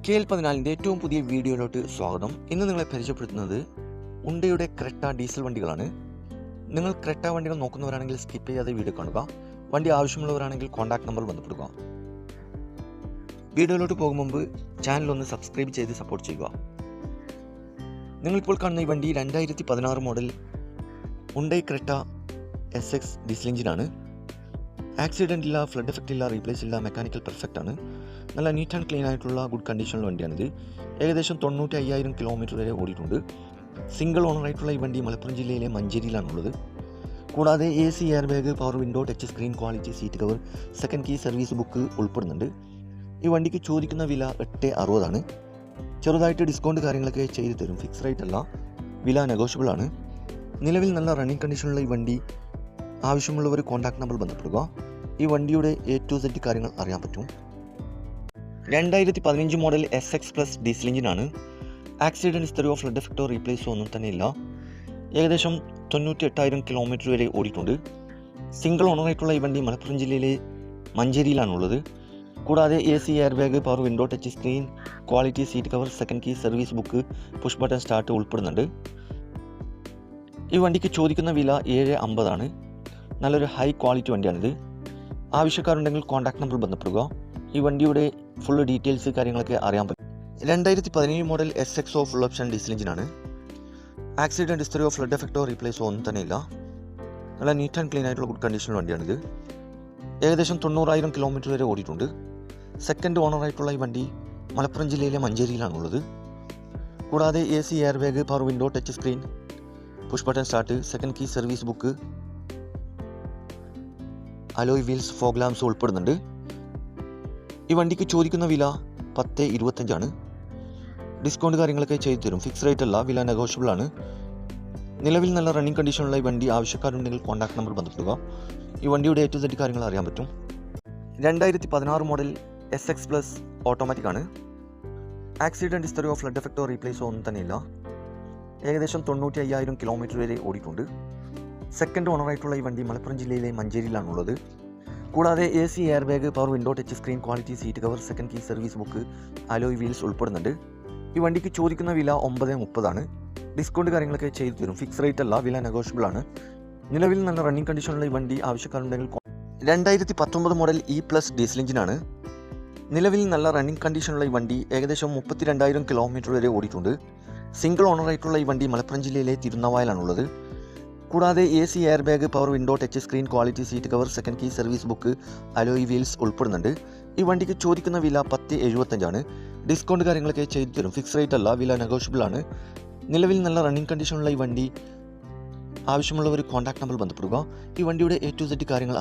KL14 ഏറ്റവും പുതിയ വീഡിയോയിലോട്ട് സ്വാഗതം. ഇന്ന് നിങ്ങളെ പരിചയപ്പെടുത്തുന്നത് ഉണ്ടയുടെ ക്രെറ്റ ഡീസൽ വണ്ടികളാണ്. നിങ്ങൾ ക്രെറ്റ വണ്ടികൾ നോക്കുന്നവരാണെങ്കിൽ സ്കിപ്പ് ചെയ്യാതെ വീഡിയോ കാണുക. വണ്ടി ആവശ്യമുള്ളവരാണെങ്കിൽ കോൺടാക്ട് നമ്പർ ബന്ധപ്പെടുക. വീഡിയോയിലോട്ട് പോകും മുമ്പ് ചാനൽ ഒന്ന് സബ്സ്ക്രൈബ് ചെയ്ത് സപ്പോർട്ട് ചെയ്യുക. നിങ്ങളിപ്പോൾ കാണുന്ന ഈ വണ്ടി 2016 മോഡൽ ഉണ്ടൈ ക്രെറ്റ SX ഡീസൽ എഞ്ചിനാണ്. ആക്സിഡൻ്റ് ഇല്ല, ഫ്ലഡ് എഫക്റ്റ് ഇല്ല, റീപ്ലേസ് ഇല്ല, മെക്കാനിക്കൽ പെർഫെക്റ്റ് ആണ്. നല്ല നീറ്റ് ആൻഡ് ക്ലീൻ ആയിട്ടുള്ള ഗുഡ് കണ്ടീഷനുള്ള വണ്ടിയാണിത്. ഏകദേശം 95,000 കിലോമീറ്റർ വരെ ഓടിയിട്ടുണ്ട്. സിംഗിൾ ഓണറായിട്ടുള്ള ഈ വണ്ടി മലപ്പുറം ജില്ലയിലെ മഞ്ചേരിയിലാണുള്ളത്. കൂടാതെ AC, air bag, power window, touch screen, quality seat cover, second key service book ഉൾപ്പെടുന്നുണ്ട്. ഈ വണ്ടിക്ക് ചോദിക്കുന്ന വില 860 ആണ്. ചെറുതായിട്ട് ഡിസ്കൗണ്ട് കാര്യങ്ങളൊക്കെ ചെയ്തു തരും. ഫിക്സ് റേറ്റ് അല്ല, വില നെഗോഷ്യബിൾ ആണ്. നിലവിൽ നല്ല റണ്ണിങ് കണ്ടീഷനുള്ള ഈ വണ്ടി ആവശ്യമുള്ളവർ കോൺടാക്ട് നമ്പർ ബന്ധപ്പെടുക. ഈ വണ്ടിയുടെ A to Z കാര്യങ്ങൾ അറിയാൻ പറ്റും. 2015 മോഡൽ SX പ്ലസ് ഡീസൽ എഞ്ചിനാണ്. ആക്സിഡൻറ്റ് ഹിസ്റ്ററിയോ ഫ്ലഡ് എഫക്റ്റോ റീപ്ലേസോ ഒന്നും തന്നെ ഇല്ല. ഏകദേശം 98,000 കിലോമീറ്റർ വരെ ഓടിയിട്ടുണ്ട്. സിംഗിൾ ഓണറായിട്ടുള്ള ഈ വണ്ടി മലപ്പുറം ജില്ലയിലെ മഞ്ചേരിയിലാണുള്ളത്. കൂടാതെ AC, air bag, power window, touch screen, quality seat cover, second key service book, push button start ഉൾപ്പെടുന്നുണ്ട്. ഈ വണ്ടിക്ക് ചോദിക്കുന്ന വില 750 ആണ്. നല്ലൊരു ഹൈ ക്വാളിറ്റി വണ്ടിയാണിത്. ആവശ്യക്കാരുണ്ടെങ്കിൽ കോൺടാക്ട് നമ്പർ ബന്ധപ്പെടുക. ഈ വണ്ടിയുടെ ഫുൾ ഡീറ്റെയിൽസ് കാര്യങ്ങളൊക്കെ അറിയാൻ പറ്റും. 2017 model SX full option diesel എഞ്ചിനാണ്. ആക്സിഡൻറ്റ് ഹിസ്റ്ററിയോ ഫ്ലഡ് എഫക്റ്റോ റീപ്ലേസോ ഒന്നും തന്നെ ഇല്ല. നല്ല നീറ്റ് ആൻഡ് ക്ലീൻ ആയിട്ടുള്ള ഗുഡ് കണ്ടീഷനുള്ള വണ്ടിയാണിത്. ഏകദേശം 90,000 കിലോമീറ്റർ വരെ ഓടിയിട്ടുണ്ട്. സെക്കൻഡ് ഓണറായിട്ടുള്ള ഈ വണ്ടി മലപ്പുറം ജില്ലയിലെ മഞ്ചേരിയിലാണുള്ളത്. കൂടാതെ AC, air bag, power window, touch screen, push button start, second key service book, alloy wheels, fog lamps ഉൾപ്പെടുന്നുണ്ട്. ഈ വണ്ടിക്ക് ചോദിക്കുന്ന വില 1025 ആണ്. ഡിസ്കൗണ്ട് കാര്യങ്ങളൊക്കെ ചെയ്തു തരും. ഫിക്സ് റേറ്റ് അല്ല, വില നെഗോഷ്യബിൾ ആണ്. നിലവിൽ നല്ല റണ്ണിങ് കണ്ടീഷനുള്ള ഈ വണ്ടി ആവശ്യക്കാരുണ്ടെങ്കിൽ കോൺടാക്ട് നമ്പർ ബന്ധപ്പെടുക. ഈ വണ്ടിയുടെ A to Z കാര്യങ്ങൾ അറിയാൻ പറ്റും. 2016 മോഡൽ SX പ്ലസ് ഓട്ടോമാറ്റിക് ആണ്. ആക്സിഡൻറ്റ് ഹിസ്റ്ററിയോ ഫ്ലഡ് എഫക്റ്റോ റീപ്ലേസോ ഒന്നും തന്നെ ഇല്ല. ഏകദേശം 95,000 കിലോമീറ്റർ വരെ ഓടിയിട്ടുണ്ട്. സെക്കൻഡ് ഓണറായിട്ടുള്ള ഈ വണ്ടി മലപ്പുറം ജില്ലയിലെ മഞ്ചേരിയിലാണുള്ളത്. കൂടാതെ AC, air bag, power window, touch screen, quality seat cover, second key service book, alloy wheels ഉൾപ്പെടുന്നുണ്ട്. ഈ വണ്ടിക്ക് ചോദിക്കുന്ന വില 930 ആണ്. ഡിസ്കൗണ്ട് കാര്യങ്ങളൊക്കെ ചെയ്തു തരും. ഫിക്സ് റേറ്റ് അല്ല, വില നെഗോഷ്യബിൾ ആണ്. നിലവിൽ നല്ല റണ്ണിങ് കണ്ടീഷനുള്ള ഈ വണ്ടി ആവശ്യക്കാരുണ്ടെങ്കിൽ 2019 മോഡൽ E പ്ലസ് ഡീസൽ എഞ്ചിനാണ്. നിലവിൽ നല്ല റണ്ണിങ് കണ്ടീഷനുള്ള ഈ വണ്ടി ഏകദേശം 32,000 കിലോമീറ്റർ വരെ ഓടിയിട്ടുണ്ട്. സിംഗിൾ ഓണറായിട്ടുള്ള ഈ വണ്ടി മലപ്പുറം ജില്ലയിലെ തിരുനാവായിലാണുള്ളത്. കൂടാതെ AC, air bag, power window, touch screen, quality seat cover, second key service book, alloy wheels ഉൾപ്പെടുന്നുണ്ട്. ഈ വണ്ടിക്ക് ചോദിക്കുന്ന വില 1075 ആണ്. ഡിസ്കൗണ്ട് കാര്യങ്ങളൊക്കെ ചെയ്തു തരും. ഫിക്സ് റേറ്റ് അല്ല, വില നെഗോഷ്യബിൾ ആണ്. നിലവിൽ നല്ല റണ്ണിങ് കണ്ടീഷനുള്ള ഈ വണ്ടി ആവശ്യമുള്ളവർ കോൺടാക്ട് നമ്പർ ബന്ധപ്പെടുക. ഈ വണ്ടിയുടെ A to Z കാര്യങ്ങൾ